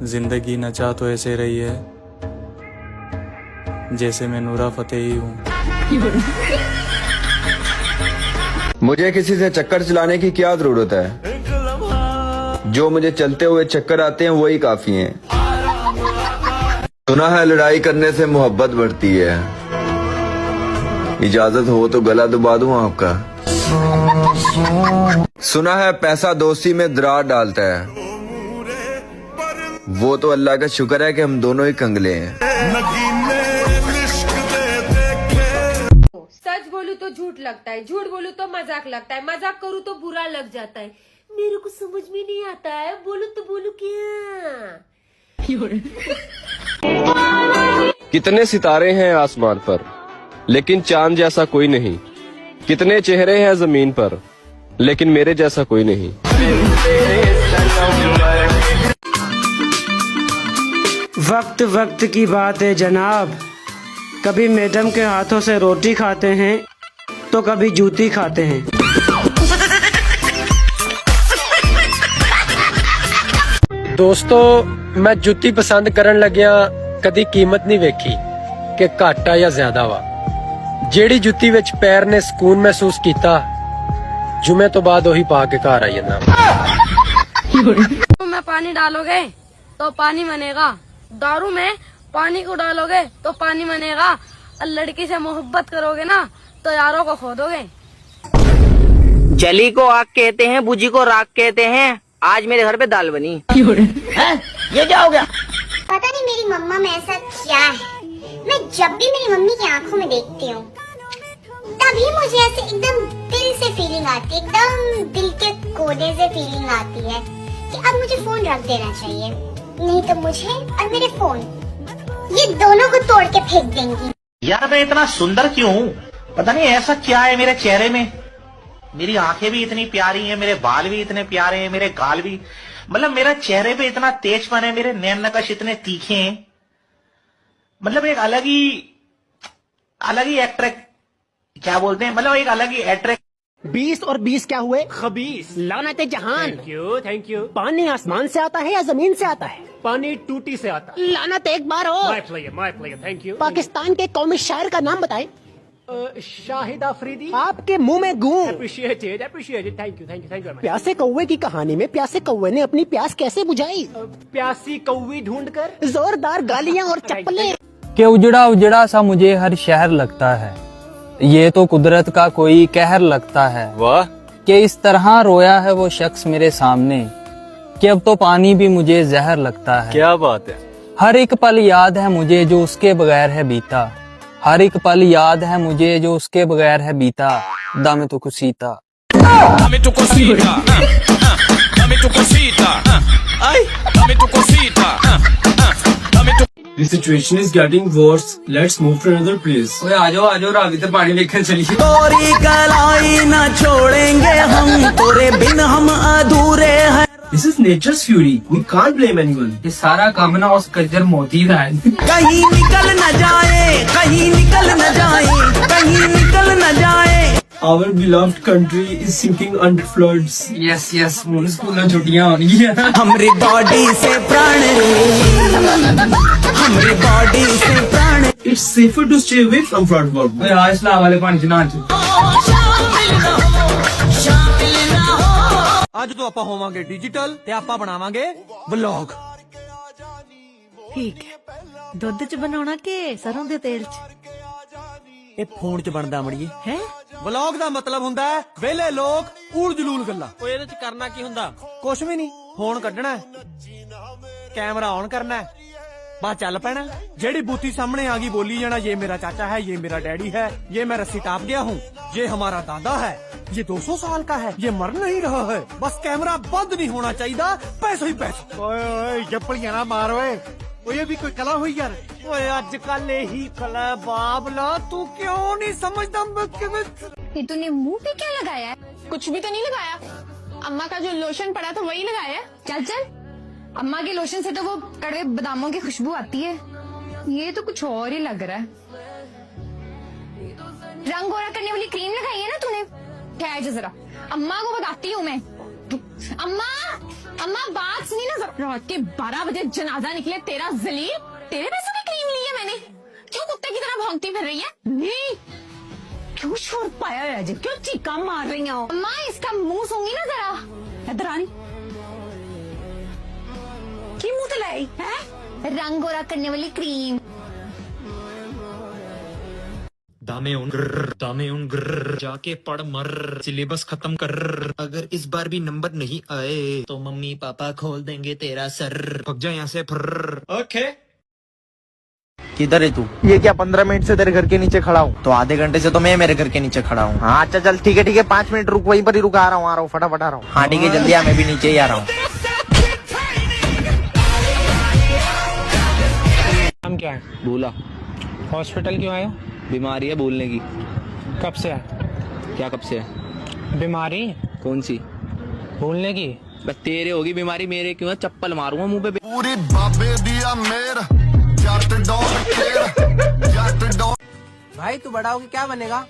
जिंदगी न चाह तो ऐसे रही है जैसे मैं नूरा फतेही हूँ। मुझे किसी से चक्कर चलाने की क्या जरूरत है, जो मुझे चलते हुए चक्कर आते हैं वही काफी हैं। सुना है लड़ाई करने से मोहब्बत बढ़ती है, इजाजत हो तो गला दबा दूं आपका। सुना है पैसा दोस्ती में दरार डालता है, वो तो अल्लाह का शुक्र है कि हम दोनों ही कंगले हैं। सच बोलूं तो झूठ लगता है, झूठ बोलूं तो मजाक लगता है, मजाक करूं तो बुरा लग जाता है। मेरे को समझ में नहीं आता है, बोलूं तो बोलूं क्या। कितने सितारे हैं आसमान पर, लेकिन चांद जैसा कोई नहीं। कितने चेहरे हैं जमीन पर, लेकिन मेरे जैसा कोई नहीं। वक्त वक्त की बात है जनाब, कभी मैडम के हाथों से रोटी खाते हैं तो कभी जूती खाते हैं। दोस्तों मैं जुत्ती पसंद करन लग्या कदी कीमत नहीं वेखी कि घाटा या ज्यादा वा। जेड़ी जुत्ती विच पैर ने सुकून महसूस किया, जुमे तो बाद वही पा के घर आई जाना। में पानी डालोगे तो पानी बनेगा, दारू में पानी को डालोगे तो पानी बनेगा, और लड़की से मोहब्बत करोगे ना तो यारों को खो दोगे। जली को आग कहते हैं, बुझी को राख कहते हैं। आज मेरे घर पे दाल बनी है? ये क्या हो गया? पता नहीं मेरी मम्मा में ऐसा क्या है, मैं जब भी मेरी मम्मी की आंखों में देखती हूँ तभी मुझे ऐसे एकदम दिल से फीलिंग आती है, एकदम दिल के कोने से फीलिंग आती है कि अब मुझे फोन रख देना चाहिए, नहीं तो मुझे और मेरे फोन ये दोनों को तोड़ के फेंक देंगी। यार मैं इतना सुंदर क्यों हूँ? पता नहीं ऐसा क्या है मेरे चेहरे में। मेरी आंखें भी इतनी प्यारी हैं, मेरे बाल भी इतने प्यारे हैं, मेरे गाल भी, मतलब मेरा चेहरे पे इतना तेजपन है, मेरे नैन नक्श इतने तीखे हैं, मतलब एक अलग ही एट्रैक्ट, क्या बोलते हैं, मतलब एक अलग ही एट्रैक्ट। 20 और 20 क्या हुए? खबीस। लानते जहान। Thank you. पानी आसमान से आता है या जमीन से आता है? पानी टूटी से आता है। लानत एक बार हो। My player, thank you. Pakistan के कौमी शायर का नाम बताएं। शाहिद अफरीदी। आपके मुंह में गूं। Appreciated, thank you. प्यासे कौवे की कहानी में प्यासे कौवे ने अपनी प्यास कैसे बुझाई? प्यासी कौवी ढूंढकर। जोरदार गालियां और चप्पलें। के उजड़ा उजड़ा सा मुझे हर शहर लगता है, ये तो कुदरत का कोई कहर लगता है। वाह, कि इस तरह रोया है वो शख्स मेरे सामने कि अब तो पानी भी मुझे जहर लगता है। क्या बात है। हर एक पल याद है मुझे जो उसके बगैर है बीता, हर एक पल याद है मुझे जो उसके बगैर है बीता। दामे तो कुसीता, dame tu cosita, dame tu cosita, ay, dame tu cosita, dame tu. The situation is getting worse. Let's move to another place. ओए आजो रावी तो पानी लेकर चलिए। तोरी कलाई न छोड़ेंगे हम, तोरे बिन हम अधूरे हैं। This is nature's fury. We can't blame anyone. ये सारा काम ना उस कज्जर मोती का है। कहीं निकल न जाए, कहीं निकल न जाए, कहीं निकल न जाए। Our beloved country is sinking under floods. Yes school में छुट्टियां होनी है। हमारी बॉडी से प्राण रे, हमारी बॉडी से प्राण। It's safer to stay away from flood water. ओए आज ला वाले पानी च ना। ਅੱਜ ਤੋਂ ਆਪਾਂ ਹੋਵਾਂਗੇ ਡਿਜੀਟਲ ਤੇ ਆਪਾਂ ਬਣਾਵਾਂਗੇ ਵਲੌਗ। ठीक है, ਦੁੱਧ ਚ ਬਣਾਉਣਾ ਕਿ ਸਰੋਂ ਦੇ ਤੇਲ ਚ? ਇਹ ਫੋਨ 'ਚ ਬਣਦਾ ਮੜੀਏ ਹੈ। ਵਲੌਗ ਦਾ ਮਤਲਬ ਹੁੰਦਾ ਹੈ ਵਿਹਲੇ ਲੋਕ ਊਲ ਜਲੂਲ ਗੱਲਾਂ। ਓਏ ਇਹਦੇ 'ਚ ਕਰਨਾ ਕੀ ਹੁੰਦਾ? ਕੁਛ ਵੀ ਨਹੀਂ, ਫੋਨ ਕੱਢਣਾ, ਕੈਮਰਾ ਔਨ ਕਰਨਾ, बस चल पैना। जेड़ी बूथी सामने आ गई बोली जाना, ये मेरा चाचा है, ये मेरा डैडी है, ये मैं रस्सी टाप गया हूँ, ये हमारा दादा है, ये 200 साल का है, ये मर नहीं रहा है। बस कैमरा बंद नहीं होना चाहिए, पैसा ही पैसा। ओए जप्पलियां ना मार ओए, ये भी कोई कला हुई यार। ओए आजकल यही कला बाबला, तू क्यों नहीं समझता? ये तूने मुंह पे क्या लगाया है? कुछ भी तो नहीं लगाया, अम्मा का जो लोशन पड़ा था वही लगाया है। चल चल, अम्मा के लोशन से तो वो कड़वे बादामों की खुशबू आती है, ये तो कुछ और ही लग रहा है। रंग गोरा करने वाली क्रीम लगाई है ना तूने? ठहर जा जरा, अम्मा को बताती हूँ मैं। अम्मा अम्मा बात सुनी ना, रात के 12 बजे जनाजा निकले तेरा जलील, तेरे पैसों की क्रीम ली है मैंने। क्यों कुत्ते की तरह भौंकती फिर रही है? नहीं क्यों शोर पाया है जी, क्यों चीका मार रही हो? अम्मा इसका मुंह सूंगी ना जरा, इधर आनी की मुंह तो लाई है, रंग गोरा करने वाली क्रीम। दामे उन जाके पढ़ मर, सिलेबस खत्म कर। अगर इस बार भी नंबर नहीं आए तो मम्मी पापा खोल देंगे तेरा सर। भग जा यहाँ से फर। ओके किधर है तू? ये क्या 15 मिनट से तेरे घर के नीचे खड़ा हूँ? तो आधे घंटे से तो मैं मेरे घर के नीचे खड़ा हूँ। हाँ अच्छा चल ठीक है 5 मिनट रुक, वहीं पर ही रुक, आ रहा हूँ फटाफट आ रहा हूँ। हाँ ठीक है जल्दी आ, मैं भी नीचे ही आ रहा हूँ। नाम क्या है? भूला। हॉस्पिटल क्यों आए हो? बीमारी है भूलने की। कब से है? क्या कब से है? बीमारी कौन सी? भूलने की। बस तेरे होगी बीमारी, मेरे क्यों है? चप्पल मारूंगा मुंह पे। पूरी बाबे दिया मेर भाई तू बड़ा होके क्या बनेगा?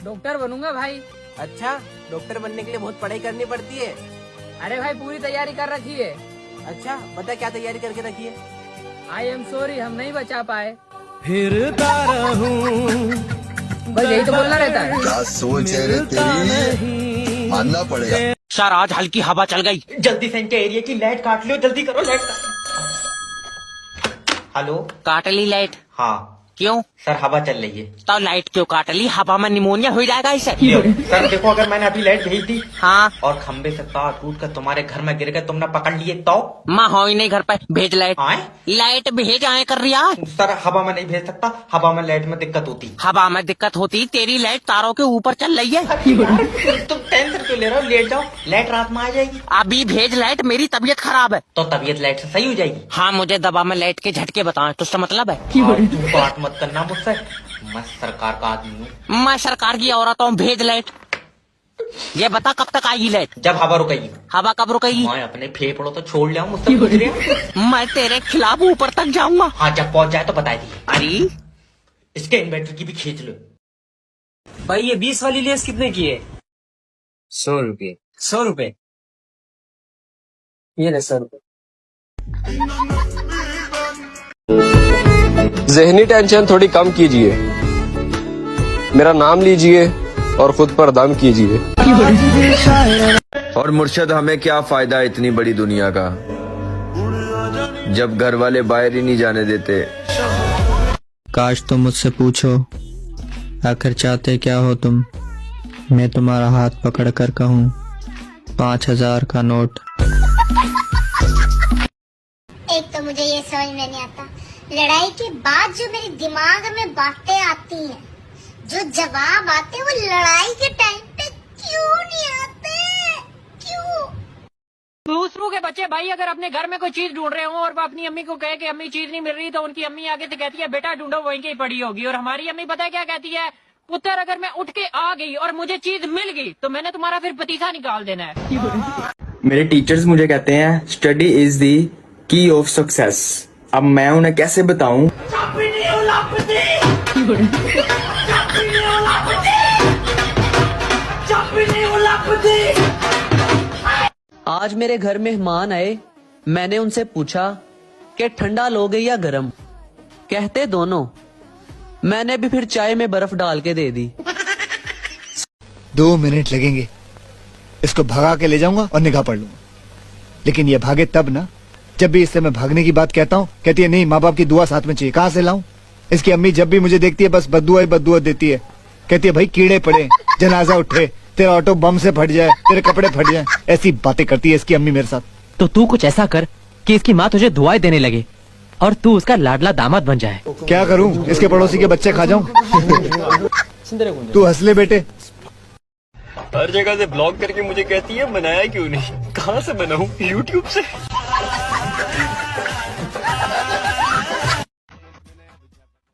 डॉक्टर बनूंगा भाई। अच्छा डॉक्टर बनने के लिए बहुत पढ़ाई करनी पड़ती है। अरे भाई पूरी तैयारी कर रखी है। अच्छा बता क्या तैयारी करके रखी है? आई एम सॉरी हम नहीं बचा पाए। फिरता रहूं, बस यही तो बोलना रहता है। क्या सोच है रे तेरी, मानना पड़ेगा। सर आज हल्की हवा चल गई। जल्दी से इनके एरिया की लाइट काट लो, जल्दी करो लाइट। हेलो काट ली लाइट? हाँ क्यों? सर हवा चल रही है। तो लाइट क्यों काट ली? हवा में निमोनिया हो जाएगा इसे। सर देखो अगर मैंने अभी लाइट भेज दी हाँ और खंबे से तार टूट कर तुम्हारे घर में गिर गए, तुमने पकड़ लिए तो? माँ हो ही नहीं घर पे, भेज लाइट। आए? लाइट भेज आए कर रिया। सर हवा में नहीं भेज सकता, हवा में लाइट में दिक्कत होती। हवा में दिक्कत होती? तेरी लाइट तारों के ऊपर चल रही है। तुम टेंशन क्यों ले रहे हो? लेट जाओ, लाइट रात में आ जाएगी। अभी भेज लाइट, मेरी तबीयत खराब है। तो तबीयत लाइट से सही हो जाएगी। हाँ मुझे दबा में लाइट के झटके बताए, तुझसे मतलब है? तू बात मत करना मुझसे, मैं सरकार का आदमी हूँ। मैं सरकार की औरत हूँ, भेज लाइट। ये बता कब तक आएगी लाइट? जब हवा रुकेगी। हवा कब रुकेगी? मैं अपने फेफड़ों तो छोड़ लिया, मुझसे पूछ रही है? मैं तेरे खिलाफ ऊपर तक जाऊंगा। हाँ जब पहुंच जाए तो बता दी। अरे इसके इन्वर्टर की भी खींच लो। भाई ये 20 वाली लेस कितने की है? 100 रुपये। 100 रुपए। ये ले 100 रुपए। जहनी टेंशन थोड़ी कम कीजिए, मेरा नाम लीजिए और खुद पर दम कीजिए। और मुर्शद हमें क्या फायदा इतनी बड़ी दुनिया का, जब घर वाले बाहर ही नहीं जाने देते। काश तुम मुझसे पूछो आखिर चाहते क्या हो तुम, मैं तुम्हारा हाथ पकड़ कर कहूँ 5000 का नोट। एक तो मुझे ये समझ में नहीं आता, लड़ाई के बाद जो मेरे दिमाग में बातें आती हैं, जो जवाब आते हैं, वो लड़ाई के टाइम पे क्यों नहीं आते? क्यों? दूसरों के बच्चे भाई अगर अपने घर में कोई चीज ढूंढ रहे हो और वो अपनी अम्मी को कहे कि अम्मी चीज नहीं मिल रही, तो उनकी अम्मी आगे से कहती है बेटा ढूंढो वहीं की पड़ी होगी। और हमारी अम्मी पता है क्या कहती है? पुत्र अगर मैं उठ के आ गई और मुझे चीज मिल गई तो मैंने तुम्हारा फिर पतीसा निकाल देना है। मेरे टीचर्स मुझे कहते हैं study is the key of success. अब मैं उन्हें कैसे बताऊं? आज मेरे घर मेहमान आए, मैंने उनसे पूछा कि ठंडा लोगे या गरम, कहते दोनों। मैंने भी फिर चाय में बर्फ डाल के दे दी। 2 मिनट लगेंगे, इसको भगा के ले जाऊंगा और निगाह पढ़ लूंगा। लेकिन ये भागे तब ना जब भी इससे मैं भागने की बात कहता हूँ, कहती है नहीं माँ बाप की दुआ साथ में चाहिए। कहाँ से लाऊं? इसकी अम्मी जब भी मुझे देखती है बस बद्दुआ ही बद्दुआ देती है। कहती है भाई कीड़े पड़े, जनाजा उठे, तेरा ऑटो बम से फट जाए, तेरे कपड़े फट जाए, ऐसी बातें करती है इसकी अम्मी मेरे साथ। तो तू कुछ ऐसा कर कि इसकी माँ तुझे दुआएं देने लगे और तू उसका लाडला दामाद बन जाए। क्या करूं? इसके पड़ोसी के बच्चे खा जाऊं? तू हंस ले बेटे। हर जगह से ब्लॉग करके मुझे कहती है बनाया क्यों नहीं? कहाँ से बनाऊं? यूट्यूब से।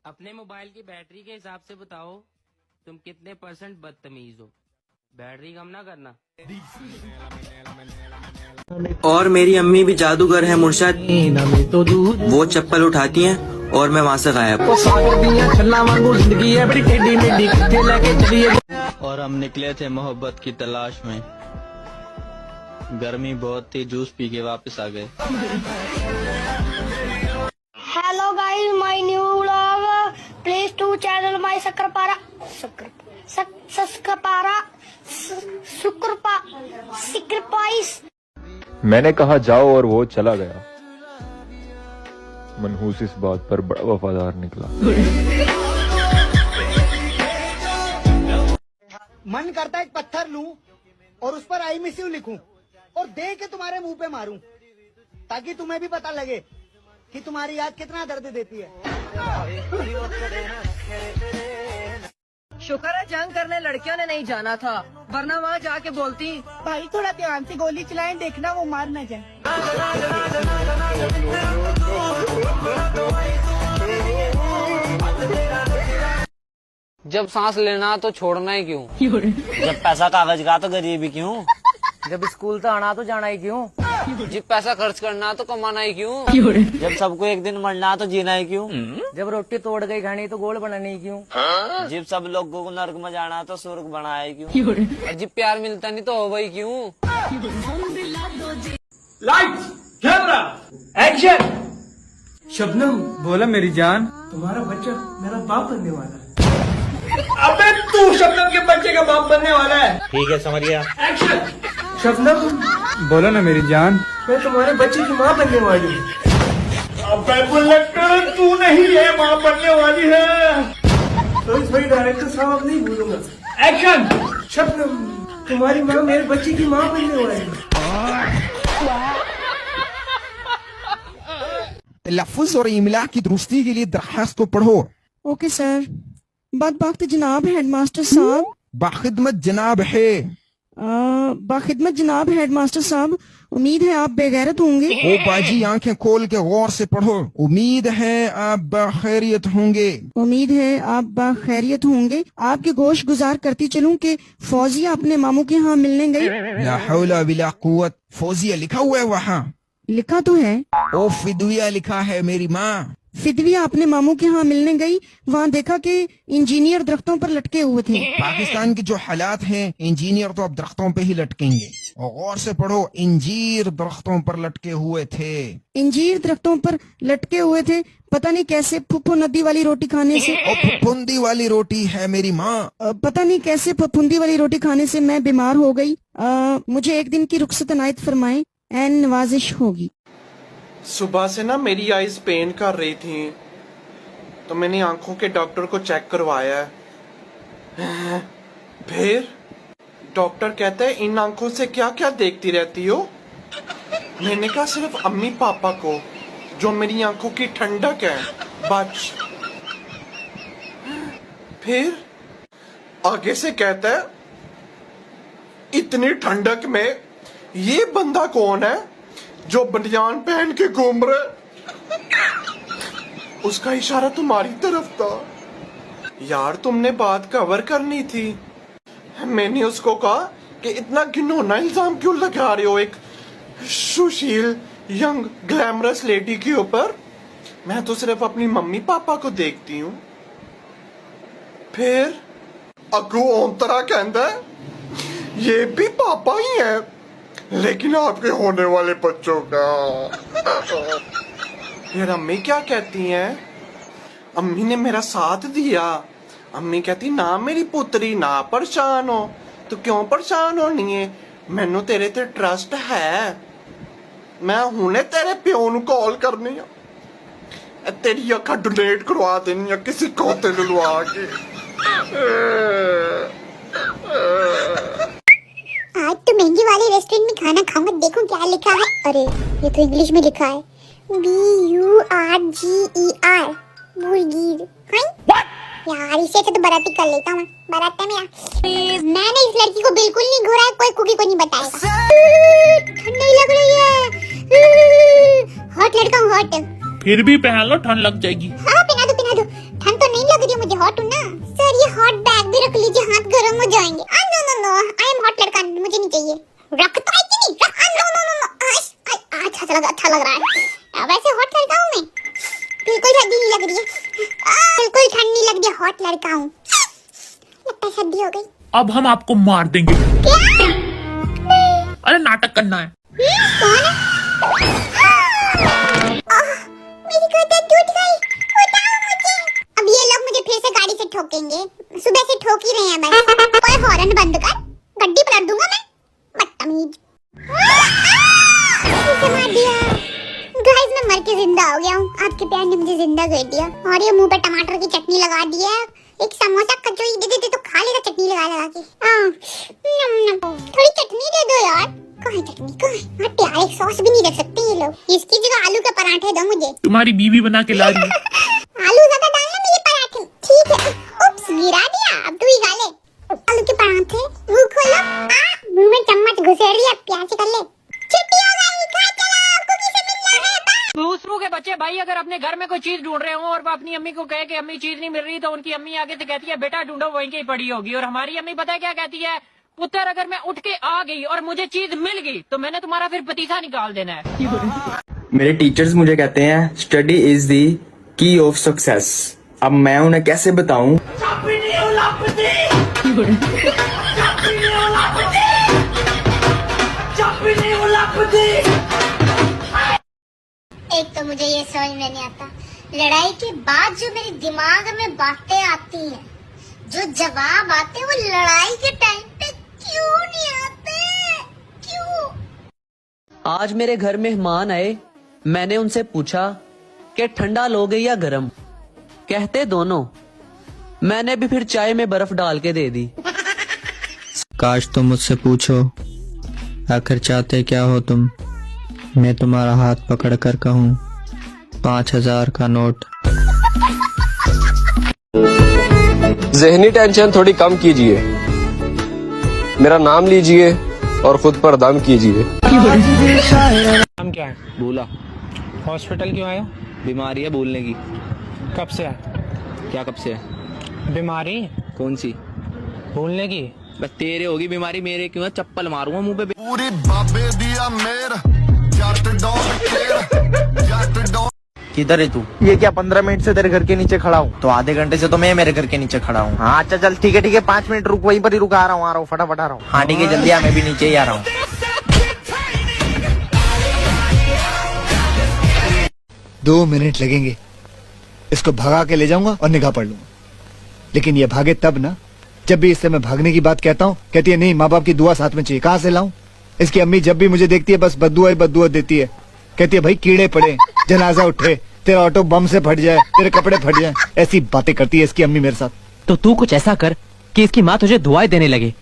अपने मोबाइल की बैटरी के हिसाब से बताओ तुम कितने % बदतमीज हो। बैटरी कम ना करना। और मेरी अम्मी भी जादूगर है मुर्शद, वो चप्पल उठाती हैं और मैं वहाँ से गायब। और हम निकले थे मोहब्बत की तलाश में, गर्मी बहुत थी, जूस पी के वापस आ गए। Hello guys, my new vlog, please to channel my सकरपारा सिक्रपाइस। मैंने कहा जाओ और वो चला गया। मनहूस इस बात पर बड़ा वफादार निकला। मन करता है एक पत्थर लूं और उस पर आई मिस यू लिखूं और दे के तुम्हारे मुंह पे मारूं, ताकि तुम्हें भी पता लगे कि तुम्हारी याद कितना दर्द देती है। शुक्र है जंग करने लड़कियों ने नहीं जाना था, वरना वहाँ जाके बोलती भाई थोड़ा ध्यान से गोली चलाएं, देखना वो मार न जाए। जब सांस लेना तो छोड़ना ही क्यों? जब पैसा कागज का तो गरीबी क्यों? जब स्कूल तो आना तो जाना ही क्यों? जब पैसा खर्च करना तो कमाना ही क्यों? जब सबको एक दिन मरना तो जीना ही क्यों? जब रोटी तोड़ गई खानी तो गोल बनानी ही क्यों? जब सब लोगों को नर्क में जाना तो स्वर्ग बनाया ही क्यों? और जब प्यार मिलता नहीं तो हो वही क्यों? Lights, camera, action. शबनम, बोला मेरी जान, तुम्हारा बच्चा मेरा बाप बनने वाला है। अबे तू शबनम के बच्चे का बाप बनने वाला है। ठीक है, समझ गया। एक्शन। शबनम, बोला ना मेरी जान, मैं तुम्हारे बच्चे की माँ बनने वाली हूँ। अबे बुलेट, तू नहीं है माँ बनने वाली है। तो इस भाई डायरेक्टर साहब अब नहीं भूलूंगा। एक्शन। शबनम, तुम्हारी माँ मेरे बच्चे की माँ बनने वाली है। लफ्ज़ और इमला की दुरुस्ती के लिए दरखास्त को पढ़ो। Okay sir. बात जनाब हेडमास्टर साहब। बाखिदमत जनाब है। बाखिदमत जनाब हेडमास्टर साहब, उम्मीद है आप बेगैरत होंगे। ओ बाजी, आंखें खोल के गौर से पढ़ो। उम्मीद है आप बखैरियत होंगे। उम्मीद है आप बखैरियत होंगे। आपके गोश गुजार करती चलूं कि फौजिया अपने मामू के यहाँ मिलने गई। ला हौला बिला कुव्वत। फौजिया लिखा हुआ है वहाँ? लिखा तो है। ओ फिदविया लिखा है मेरी माँ। फिदविया अपने मामू के यहाँ मिलने गई, वहाँ देखा कि इंजीनियर दरख्तों पर लटके हुए थे। पाकिस्तान के जो हालात हैं, इंजीनियर तो अब दरख्तों पे ही लटकेंगे। और गौर से पढ़ो, इंजीर दरख्तों पर लटके हुए थे। इंजीर दरख्तों पर लटके हुए थे, पता नहीं कैसे फुफ्फो नदी वाली रोटी खाने से। फुफुंदी वाली रोटी है मेरी माँ। पता नहीं कैसे फुफुंदी वाली रोटी खाने से मैं बीमार हो गई। मुझे एक दिन की रुखसत इनायत फरमाएं, एन नवाजिश होगी। सुबह से ना मेरी आईज पेन कर रही थी, तो मैंने आंखों के डॉक्टर को चेक करवाया है। फिर डॉक्टर कहता है इन आंखों से क्या क्या देखती रहती हो? मैंने कहा सिर्फ अम्मी पापा को, जो मेरी आंखों की ठंडक है, बच। फिर आगे से कहता है इतनी ठंडक में ये बंदा कौन है जो बनियान पहन के घूम रहे? उसका इशारा तुम्हारी तरफ था। यार तुमने बात कवर करनी थी। मैंने उसको कहा कि इतना घिनौना इल्जाम क्यों लगा रहे हो एक सुशील यंग ग्लैमरस लेडी के ऊपर? मैं तो सिर्फ अपनी मम्मी पापा को देखती हूँ। फिर अगू ओंतरा कहता है ये भी पापा ही है, लेकिन आपके होने वाले बच्चों का। फिर अम्मी क्या कहती हैं? अम्मी ने मेरा साथ दिया। अम्मी कहती ना मेरी पुत्री, ना परेशान हो। तो क्यों परेशान होनी है? मैनू तेरे ते ट्रस्ट है। मैं हुने तेरे प्यो नू कॉल करनी है, तेरी अखा डोनेट करवा देनी है किसी कोते लुलवा के। आज तो महंगी वाले रेस्टोरेंट में खाना खाऊंगा, देखो क्या लिखा है। अरे ये तो इंग्लिश में लिखा है, BURGER, बुर्गीर। यार इसे तो बाराती कर लेता हूँ, बारात में। मैंने इस लड़की को बिल्कुल नहीं घुराया, कोई कुकी को नहीं बताएगा। ठंड नहीं लग रही है, हॉट लड़का हूँ, हॉट। फिर भी पहन लो, ठंड लग जाएगी। हाँ पहना दो पहना दो, ठंड तो नहीं लग रही मुझे, हॉट हूँ ना। सर ये हॉट बैग भी रख लीजिए, हाथ गर्म हो जाएंगे। No no no, I am hot लड़का, मुझे नहीं चाहिए। रख तो आई नहीं, रख। नो नो नो, अच्छा लग रहा है। वैसे हॉट लड़का हूँ मैं, बिल्कुल ठंडी नहीं लग रही है। बिल्कुल ठंड नहीं लग रही, हॉट लड़का हूँ। लगता है सर्दी हो गई। अब हम आपको मार देंगे। क्या? अरे नाटक करना है। कौन है? मेरी गर्दन टूट गई, उठाओ मुझे। अब ये लोग मुझे फिर से गाड़ी से ठोकेंगे, सुबह से ठोक ही रहे हैं बस। कोई हॉर्न बंद कर, गड्डी पलट दूंगा मैं, बदतमीज। मार दिया। गाइस मैं मर के जिंदा हो गया हूँ, आपके प्यार ने मुझे जिंदा कर दिया। और ये मुंह पे टमाटर की चटनी लगा दी है। एक समोसा कचौड़ी दे देते तो खा लेगा चटनी लगा के। थोड़ी चटनी दे दो यार। कहाँ चटनी कहाँ? प्यार एक सॉस भी नहीं रख सकते ये लोग। इसकी जगह आलू के पराठे दो मुझे। तुम्हारी बीवी बना के ला रही है। आलू ज्यादा डालना मेरे पराठे। ठीक है। उप्स गिरा दिया, अब तू ही खा ले। आलू के पराठे मुंह खोलो। मुंह में चम्मच घुसेड़ दिया, प्यार से कर ले। छुट्टी हो गई, खा चलो, कुकी से मिलना है। दूसरों के बच्चे भाई अगर अपने घर में कोई चीज ढूंढ रहे हो और वो अपनी अम्मी को कहे कि अम्मी चीज नहीं मिल रही, तो उनकी अम्मी आगे से कहती है बेटा ढूंढो वहीं की पड़ी होगी। और हमारी अम्मी पता है क्या कहती है? पुत्र अगर मैं उठ के आ गई और मुझे चीज मिल गई तो मैंने तुम्हारा फिर पतीसा निकाल देना है। मेरे टीचर्स मुझे कहते हैं study is the key of success. अब मैं उन्हें कैसे बताऊं? एक तो मुझे ये समझ में नहीं आता, लड़ाई के बाद जो मेरे दिमाग में बातें आती हैं, जो जवाब आते हैं, वो लड़ाई के टाइम पे क्यों नहीं आते? क्यों? आज मेरे घर मेहमान आए, मैंने उनसे पूछा कि ठंडा लोगे या गरम? कहते दोनों। मैंने भी फिर चाय में बर्फ डाल के दे दी। काश तुम मुझसे पूछो आखिर चाहते क्या हो तुम। मैं तुम्हारा हाथ पकड़ कर कहूँ 5000 का नोट। जहनी टेंशन थोड़ी कम कीजिए, मेरा नाम लीजिए और खुद पर दम कीजिए। नाम क्या है? बोला हॉस्पिटल क्यों आए हो? बीमारी है बोलने की। कब से है? क्या कब से है? बीमारी कौन सी? भूलने की। बस तेरे होगी बीमारी, मेरे क्यों है? चप्पल मारूंगा मुंह पे। पूरी बाबे दिया मेर जट डॉन। किधर है तू? ये क्या 15 मिनट से तेरे घर के नीचे खड़ा हूँ? तो आधे घंटे से तो मैं मेरे घर के नीचे खड़ा हूँ। हाँ अच्छा चल ठीक है 5 मिनट रुक, वहीं पर ही रुक, आ रहा हूँ फटाफट आ रहा हूँ। हाँ ठीक है जल्दी आ, मैं भी नीचे ही आ रहा हूँ। 2 मिनट लगेंगे, इसको भगा के ले जाऊंगा और निगाह पढ़ लूंगा। लेकिन ये भागे तब ना जब भी इससे मैं भागने की बात कहता हूँ, कहती है नहीं माँ बाप की दुआ साथ में चाहिए। कहाँ से लाऊं? इसकी अम्मी जब भी मुझे देखती है बस बद्दुआ देती है। कहती है भाई कीड़े पड़े, जनाजा उठे, तेरा ऑटो बम से फट जाए, तेरे कपड़े फट जाए, ऐसी बातें करती है इसकी अम्मी मेरे साथ। तो तू कुछ ऐसा कर कि इसकी माँ तुझे दुआएं देने लगे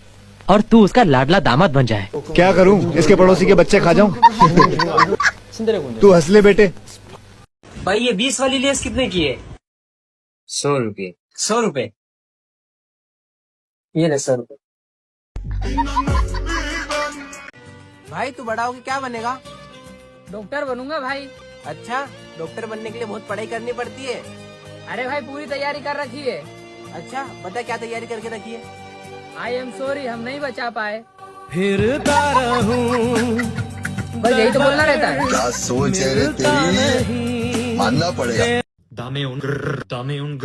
और तू उसका लाडला दामाद बन जाए। क्या करूं? इसके पड़ोसी के बच्चे खा जाऊं? तू हंस ले बेटे। भाई ये 20 वाली लेस कितने की है? 100 रुपये। 100 रुपए। ये ले 100 रुपए। भाई तू बड़ा होके क्या बनेगा? डॉक्टर बनूंगा भाई। अच्छा डॉक्टर बनने के लिए बहुत पढ़ाई करनी पड़ती है। अरे भाई पूरी तैयारी कर रखी है। अच्छा बता क्या तैयारी करके रखी है? आई एम सॉरी हम नहीं बचा पाए। फिरता रहूं, बस यही तो बोलना रहता है। क्या सोच है तेरी, मानना पड़ेगा। दामे उन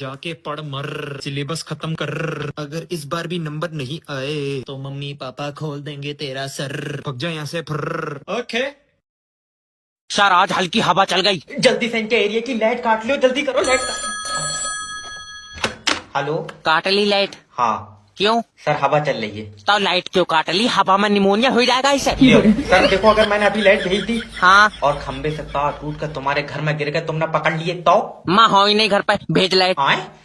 जाके पढ़ मर, सिलेबस खत्म कर। अगर इस बार भी नंबर नहीं आए तो मम्मी पापा खोल देंगे तेरा सर। भग जा यहाँ से फर। ओके सर आज हल्की हवा चल गई। जल्दी से इनके एरिया की लाइट काट लो, जल्दी करो लाइट। हेलो काट ली लाइट? हाँ क्यों? सर हवा चल रही है। तो लाइट क्यों काट ली? हवा में निमोनिया हो जाएगा इसे। सर देखो अगर मैंने अभी लाइट भेज दी हाँ और खंबे से तार टूट कर तुम्हारे घर में गिर गए, तुमने पकड़ लिए तो? माँ हो ही नहीं घर पे, भेज लाइट।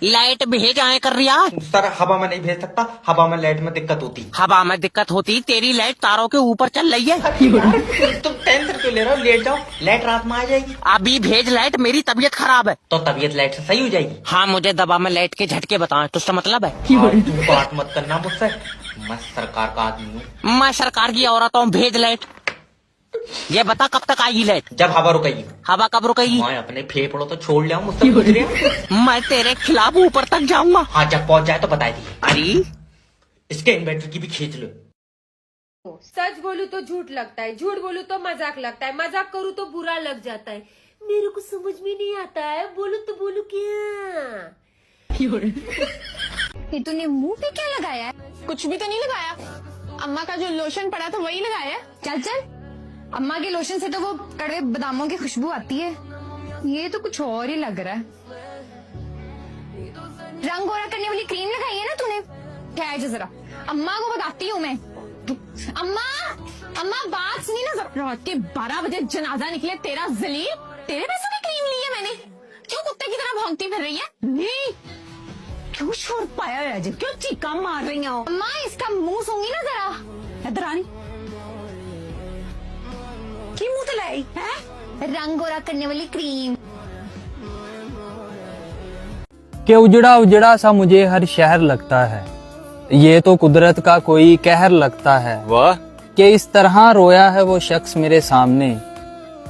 लाइट भेज आए कर रही है। सर हवा में नहीं भेज सकता, हवा में लाइट में दिक्कत होती। हवा में दिक्कत होती? तेरी लाइट तारों के ऊपर चल रही है। तुम टेंशन क्यों ले रहे हो? लेट जाओ, लाइट रात में आ जाएगी। अभी भेज लाइट, मेरी तबीयत खराब है। तो तबीयत लाइट से सही हो जाएगी। हाँ मुझे दबा में लाइट के झटके बताए तो उसका मतलब है। तू बात मत करना मुझसे, मैं सरकार का आदमी हूँ। मैं सरकार की औरत हूँ, भेज लाइट। ये बता कब तक आएगी लाइट? जब हवा रुकेगी। हवा कब रुकेगी? मैं अपने फेफड़ों तो छोड़ लिया हूँ, मुझसे पूछ रही है। मैं तेरे खिलाफ ऊपर तक जाऊंगा। हाँ जब पहुँच जाए तो बता दी। अरे इसके इन्वर्टर की भी खींच लो। सच बोलूं तो झूठ लगता है, झूठ बोलूं तो मजाक लगता है, मजाक करूं तो बुरा लग जाता है। मेरे को समझ में नहीं आता है, बोलूं तो बोलूं क्या? ये तूने मुंह पे क्या लगाया है? कुछ भी तो नहीं लगाया। अम्मा का जो लोशन पड़ा था वही लगाया। चल चल, अम्मा के लोशन से तो वो कड़वे बादामों की खुशबू आती है। ये तो कुछ और ही लग रहा है। रंग गोरा करने वाली क्रीम लगाई है ना तूने? ठहर जा जरा, अम्मा को बताती हूँ मैं। अम्मा, अम्मा बात सुनी ना जरा। रात के 12 बजे जनाजा निकले तेरा जलील, तेरे पैसों की क्रीम ली है मैंने। क्यों कुत्ते की तरह भौंकती फिर रही है? नहीं, क्यों शोर पाया है? क्यों चीका मार रही हो? अम्मा इसका मुंह सूंगी ना जरा। इधर आनी की मुंह तलाई है? रंग गोरा करने वाली क्रीम। कि उजड़ा उजड़ा सा मुझे हर शहर लगता है, ये तो कुदरत का कोई कहर लगता है। वाह, कि इस तरह रोया है वो शख्स मेरे सामने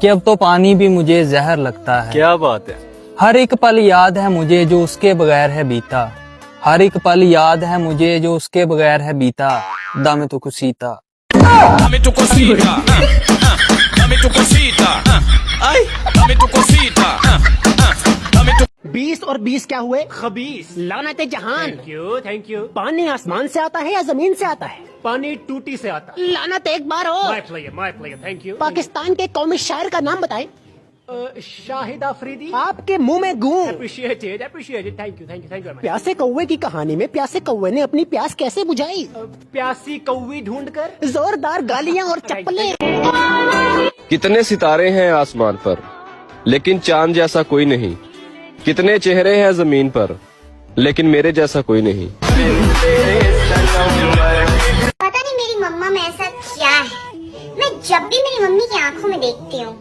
कि अब तो पानी भी मुझे जहर लगता है। क्या बात है। हर एक पल याद है मुझे जो उसके बगैर है बीता, हर एक पल याद है मुझे जो उसके बगैर है बीता। दामे तो कुसीता, dame tu cosita, dame tu cosita, ay, dame tu cosita, dame tu 20 और 20 क्या हुए? खबीस। लानत जहान। Thank you. पानी आसमान से आता है या जमीन से आता है? पानी टूटी से आता है। लानत एक बार हो। My player, thank you. Pakistan के कौमी शायर का नाम बताएं। शाहिद आफरीदी। आपके मुंह में गूं। Appreciated, thank you. प्यासे कौवे की कहानी में प्यासे कौवे ने अपनी प्यास कैसे बुझाई? प्यासी कौवी ढूंढकर। जोरदार गालियां और चप्पलें। कितने सितारे हैं आसमान पर, लेकिन चांद जैसा कोई नहीं। कितने चेहरे हैं जमीन पर, लेकिन मेरे जैसा कोई नहीं। पता नहीं मेरी मम्मा में ऐसा क्या है, मैं जब भी मेरी मम्मी की आंखों में देखती हूँ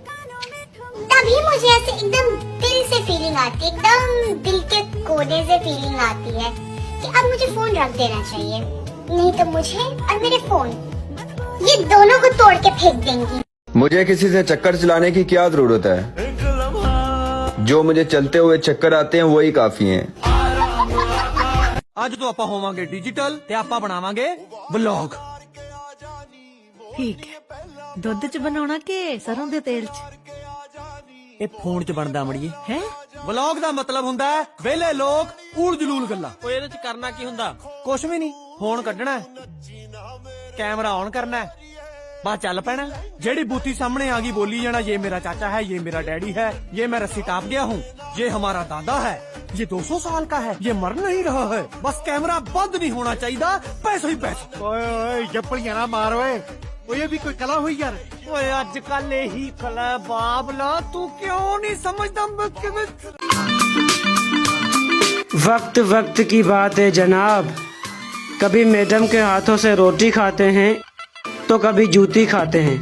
तभी मुझे ऐसे एकदम दिल से फीलिंग आती है, एकदम दिल के कोने से फीलिंग आती है कि अब मुझे फोन रख देना चाहिए, नहीं तो मुझे और मेरे फोन ये दोनों को तोड़ के फेंक देंगी। मुझे किसी से चक्कर चलाने की क्या जरूरत है, जो मुझे चलते हुए चक्कर आते हैं वही काफी हैं। ਅੱਜ ਤੋਂ ਆਪਾਂ ਹੋਵਾਂਗੇ ਡਿਜੀਟਲ ਤੇ ਆਪਾਂ ਬਣਾਵਾਂਗੇ ਵਲੌਗ। ਠੀਕ ਹੈ, ਦੁੱਧ ਚ ਬਣਾਉਣਾ ਕਿ ਸਰੋਂ ਦੇ ਤੇਲ ਚ? ਇਹ ਫੋਨ 'ਚ ਬਣਦਾ ਅਮੜੀਏ ਹੈ। ਵਲੌਗ ਦਾ ਮਤਲਬ ਹੁੰਦਾ ਹੈ ਵਿਹਲੇ ਲੋਕ ਊੜ ਜਲੂਲ ਗੱਲਾਂ। ਓਏ ਇਹਦੇ 'ਚ ਕਰਨਾ ਕੀ ਹੁੰਦਾ? ਕੁਛ ਵੀ ਨਹੀਂ, ਫੋਨ ਕੱਢਣਾ, ਕੈਮਰਾ ਔਨ ਕਰਨਾ, बस चल पैना। जेड़ी बूथी सामने आ गई बोली जाना, ये मेरा चाचा है, ये मेरा डैडी है, ये मैं रस्सी टाप गया हूँ, ये हमारा दादा है, ये 200 साल का है, ये मर नहीं रहा है। बस कैमरा बंद नहीं होना चाहिए, पैसा ही पैसा। ओए जप्पड़ियां ना मार ओए, ये भी कोई कला हुई यार। ओए आजकल यही कला बाबला, तू क्यों नहीं समझता? वक्त वक्त की बात है जनाब, कभी मैडम के हाथों से रोटी खाते हैं तो कभी जूती खाते हैं।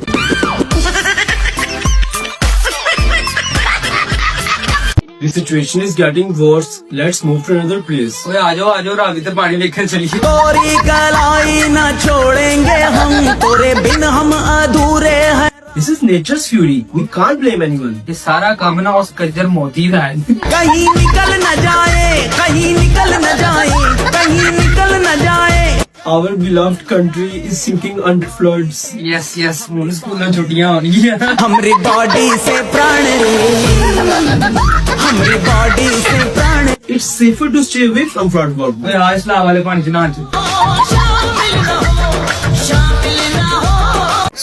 The situation is getting worse. Let's move to another place. ओए आ जाओ रात इधर पानी लेकर चलिए। तोरी कलाई न छोड़ेंगे हम, तोरे बिन हम अधूरे हैं। This is nature's fury. We can't blame anyone. ये सारा काम ना उस कज्जर मोदी का है। कहीं निकल न जाए, कहीं निकल न जाए, कहीं निकल न जाए। Our beloved country is sinking under floods. Yes, school में छुट्टियां होनी है। हमारी बॉडी से प्राण रे, हमारी बॉडी से प्राण। It's safer to stay away from flood water. ओए आज लाव वाले पानी से नहा।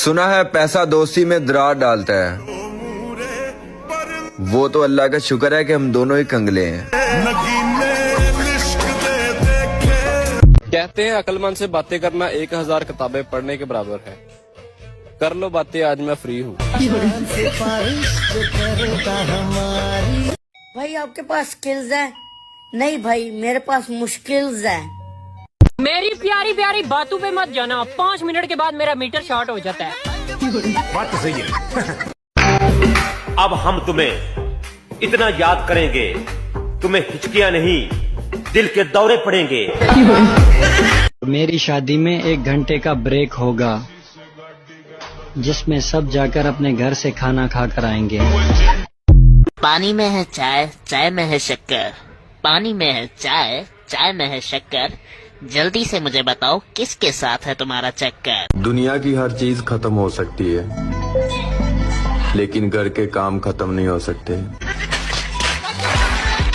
सुना है पैसा दोस्ती में दरार डालता है, वो तो अल्लाह का शुक्र है कि हम दोनों ही कंगले हैं। कहते हैं अक्लमंद से बातें करना 1000 किताबें पढ़ने के बराबर है। कर लो बातें, आज मैं फ्री हूँ। भाई आपके पास स्किल्स है? नहीं भाई, मेरे पास मुश्किल्स है। मेरी प्यारी प्यारी बातों पे मत जाना, 5 मिनट के बाद मेरा मीटर शॉर्ट हो जाता है। बात तो सही है। अब हम तुम्हें इतना याद करेंगे, तुम्हें हिचकियां नहीं दिल के दौरे पड़ेंगे। मेरी शादी में 1 घंटे का ब्रेक होगा, जिसमें सब जाकर अपने घर से खाना खा कर आएंगे। पानी में है चाय, चाय में है शक्कर, पानी में है चाय, चाय में है शक्कर, जल्दी से मुझे बताओ किसके साथ है तुम्हारा चक्कर। दुनिया की हर चीज खत्म हो सकती है, लेकिन घर के काम खत्म नहीं हो सकते।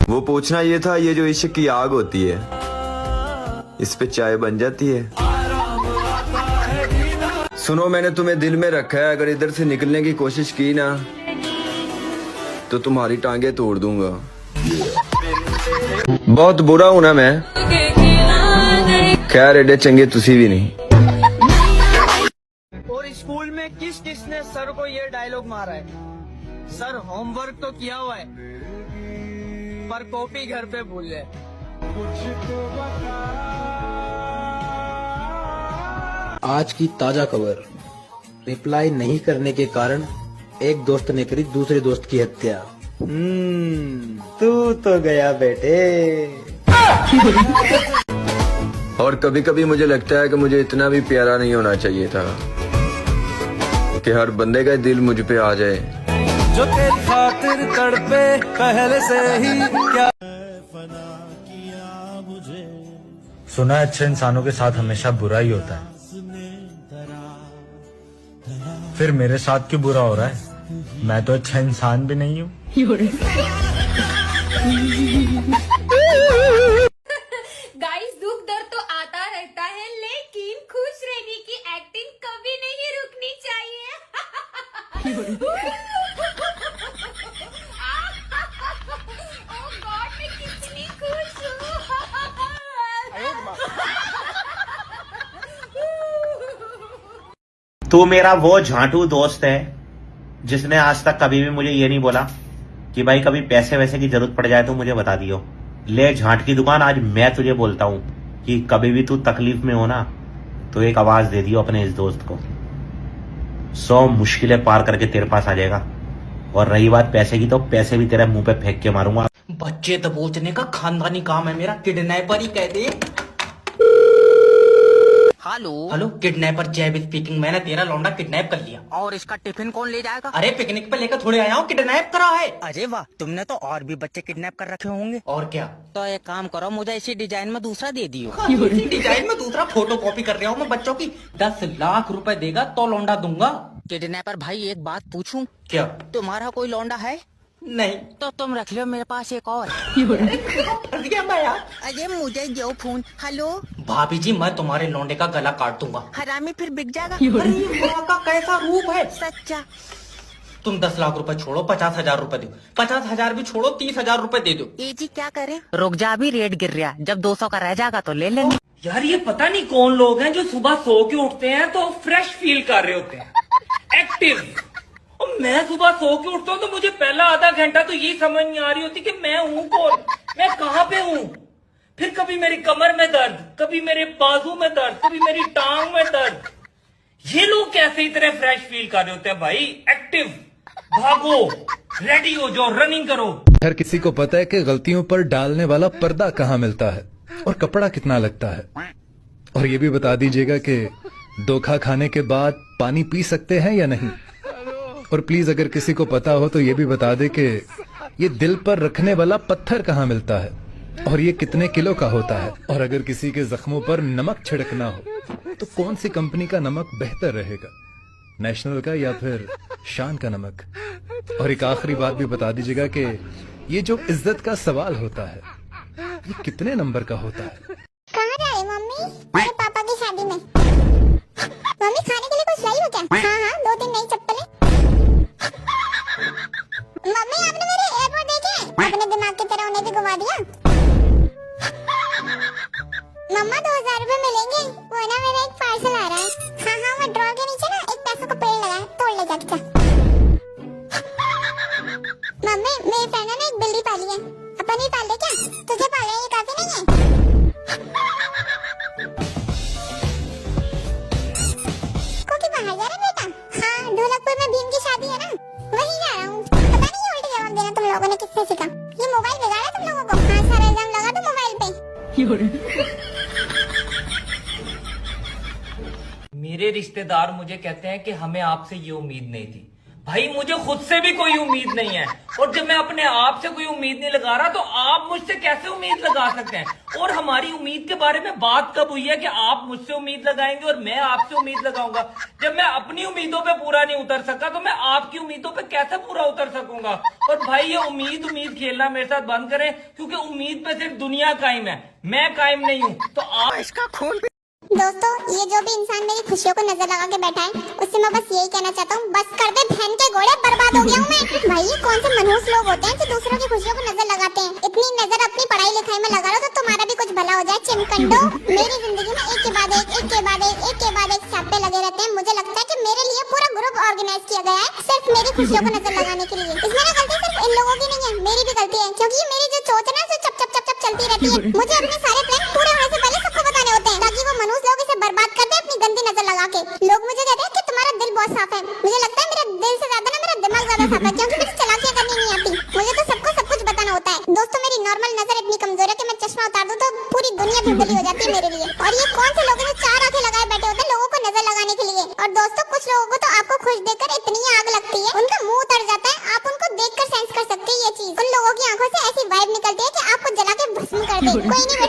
वो पूछना ये था, ये जो इश्क की आग होती है, इस पे चाय बन जाती है? सुनो, मैंने तुम्हें दिल में रखा है। अगर इधर से निकलने की कोशिश की ना तो तुम्हारी टांगे तोड़ दूंगा। बहुत बुरा हूं ना मैं? खैर एडे चंगे तुसी भी नहीं। और स्कूल में किस किसने सर को ये डायलॉग मारा है? सर होमवर्क तो किया हुआ है पर कॉपी घर पे भूल गए। आज की ताजा खबर, रिप्लाई नहीं करने के कारण एक दोस्त ने करी दूसरे दोस्त की हत्या। तू तो गया बेटे। और कभी कभी मुझे लगता है कि मुझे इतना भी प्यारा नहीं होना चाहिए था कि हर बंदे का दिल मुझ पे आ जाए। जो तेरी खातिर तड़पे पहले से ही क्या। सुना है अच्छे इंसानों के साथ हमेशा बुरा ही होता है। फिर मेरे साथ क्यों बुरा हो रहा है? मैं तो अच्छा इंसान भी नहीं हूँ। गाइस, दुख दर्द तो आता रहता है लेकिन खुश रहने की एक्टिंग कभी नहीं रुकनी चाहिए। ओह गॉड, मैं कितनी खुश हूँ। तू मेरा वो झांटू दोस्त है जिसने आज तक कभी भी मुझे ये नहीं बोला कि भाई कभी पैसे वैसे की जरूरत पड़ जाए तो मुझे बता दियो। ले झांट की दुकान, आज मैं तुझे बोलता हूं कि कभी भी तू तकलीफ में हो ना तो एक आवाज दे दियो अपने इस दोस्त को। 100 मुश्किलें पार करके तेरे पास आ जाएगा। और रही बात पैसे की, तो पैसे भी तेरे मुंह पे फेंक के मारूंगा। बच्चे दबोचने का खानदानी काम है मेरा, किडनैपर ही कह दे। हेलो, किडनैपर जैब स्पीकिंग। मैंने तेरा लौंडा किडनैप कर लिया। और इसका टिफिन कौन ले जाएगा? अरे पिकनिक पे लेकर थोड़े आया हूँ, किडनैप करा है। अरे वाह, तुमने तो और भी बच्चे किडनैप कर रखे होंगे। और क्या? तो एक काम करो, मुझे इसी डिजाइन में दूसरा दे दियो। डिजाइन में दूसरा फोटो कॉपी कर रहा हूँ मैं बच्चों की। 10 लाख रुपए देगा तो लौंडा दूंगा। किडनैपर भाई, एक बात पूछूं? क्या? तुम्हारा कोई लौंडा है? नहीं। तो तुम रख लो, मेरे पास एक और। अरे मुझे दो फोन। हेलो भाभी जी, मैं तुम्हारे लौंडे का गला काट दूंगा। हरामी फिर बिक जाएगा। अरे माँ का कैसा रूप है। सच्चा। तुम 10 लाख रुपए छोड़ो, 50,000 रुपए दो। 50,000 भी छोड़ो, 30,000 रुपए दे दो। ये जी क्या करें? रुक जा, अभी रेट गिर रहा। जब 200 का रह जाएगा तो ले लेंगे। यार ये पता नहीं कौन लोग हैं जो सुबह सो के उठते हैं तो फ्रेश फील कर रहे होते हैं, एक्टिव। और मैं सुबह सो के उठता हूँ तो मुझे पहला आधा घंटा तो ये समझ नहीं आ रही होती कि मैं हूँ कौन, मैं कहाँ पे हूँ। फिर कभी मेरी कमर में दर्द, कभी मेरे बाजू में दर्द, कभी मेरी टांग में दर्द। ये लोग कैसे इतने फ्रेश फील कर रहे होते हैं भाई? एक्टिव, भागो, रेडी हो जाओ, रनिंग करो। हर किसी को पता है कि गलतियों पर डालने वाला पर्दा कहाँ मिलता है और कपड़ा कितना लगता है। और ये भी बता दीजिएगा कि धोखा खाने के बाद पानी पी सकते हैं या नहीं। और प्लीज अगर किसी को पता हो तो ये भी बता दे कि ये दिल पर रखने वाला पत्थर कहाँ मिलता है और ये कितने किलो का होता है। और अगर किसी के जख्मों पर नमक छिड़कना हो तो कौन सी कंपनी का नमक बेहतर रहेगा, नेशनल का या फिर शान का नमक। और एक आखिरी बात भी बता दीजिएगा कि ये जो इज्जत का सवाल होता है ये कितने नंबर का होता है। कहाँ जा रही मम्मी? मेरे पापा की शादी में। मम्मी खाने के लिए कुछ लाई हो क्या? हाँ, 2-3 नई चप्पलें। मम्मी आपने मेरे एयरपोर्ट देखे? अपने दिमाग की तरह उन्हें भी घुमा दिया। मम्मा 2000 रुपए मिलेंगे, वो ना मेरा एक पार्सल आ रहा है। हाँ, मैं ड्रॉर के नीचे ना एक पैसों का पेड़ लगा है, तोड़ ले जाके। मम्मी मेरी फ्रेंड ने एक बिल्ली पाली है, अपन ही पाल दे क्या? तुझे पाला है, ये काफी नहीं है? कोकी बाहर जा रहा बेटा? हाँ, ढोलकपुर में भीम की शादी है ना, वहीं जा रहा हूँ। पता नहीं उल्टे जवाब देना तुम लोगों ने किससे सीखा? ये मोबाइल बिगाड़ा तुम लोगों को? हाँ, सारा इल्जाम लगा दो मोबाइल पे। मेरे रिश्तेदार मुझे कहते हैं कि हमें आपसे ये उम्मीद नहीं थी। भाई मुझे खुद से भी कोई उम्मीद नहीं है, और जब मैं अपने आप से कोई उम्मीद नहीं लगा रहा तो आप मुझसे कैसे उम्मीद लगा सकते हैं? और हमारी उम्मीद के बारे में बात कब हुई है कि आप मुझसे उम्मीद लगाएंगे और मैं आपसे उम्मीद लगाऊंगा? जब मैं अपनी उम्मीदों पे पूरा नहीं उतर सका तो मैं आपकी उम्मीदों पे कैसे पूरा उतर सकूंगा? और भाई ये उम्मीद खेलना मेरे साथ बंद करें, क्योंकि उम्मीद पे सिर्फ दुनिया कायम है, मैं कायम नहीं हूँ। तो आप इसका खून दोस्तों, ये जो भी इंसान मेरी खुशियों को नजर लगा के बैठा है, उससे मैं बस यही कहना चाहता हूँ, बस कर दे बहन के घोड़े, बर्बाद हो गया हूँ मैं। भाई ये कौन से मनहूस लोग होते हैं जो दूसरों की खुशियों को नजर लगाते हैं। इतनी नजर अपनी पढ़ाई लिखाई में लगा लो तो तुम्हारा भी कुछ भला हो जाए चिमकंडो। मेरी जिंदगी में एक के बाद एक छापे लगे रहते हैं। मुझे लगता है कि मेरे लिए पूरा ग्रुप ऑर्गेनाइज किया गया है सिर्फ मेरी खुशियों को नजर लगाने के लिए। इसमें ना गलती सिर्फ इन लोगों की नहीं है, मेरी भी गलती है, क्योंकि ये मेरी जो सोच है ना जो चप चप चप चप चलती रहती है। मुझे अपने सारे प्लान पूरे होने से पहले सबको बताने होते हैं ताकि वो मनहूस लोग इसे बर्बाद कर दे अपनी गंदी नजर लगा के। लोग मुझे कहते हैं कि तुम्हारा दिल बहुत साफ है। मुझे लगता है मेरा दिल से ज्यादा ना मेरा दिमाग ज्यादा साफ है, क्योंकि मुझे चालाकियां करनी नहीं आती। मुझे तो सबको सब कुछ बताना होता है। दोस्तों, मेरी नॉर्मल नजर इतनी कमजोर है कि मैं चश्मा उतार दूं तो पूरी दुनिया धुंधली हो जाती है मेरे लिए। और ये कौन से लोग हैं जो चार आंखें लगाए बैठे होते हैं लोगों को नजर लगाने के लिए। और दोस्तों, कुछ लोगों को तो आपको खुश देखकर इतनी आग लगती है, उनका मुंह उतर जाता है, आप उनको देखकर सेंस कर सकते हैं ये चीज। उन लोगों की आंखों से ऐसी वाइब निकलती है कि आपको जला के भस्म कर दे। कोई नहीं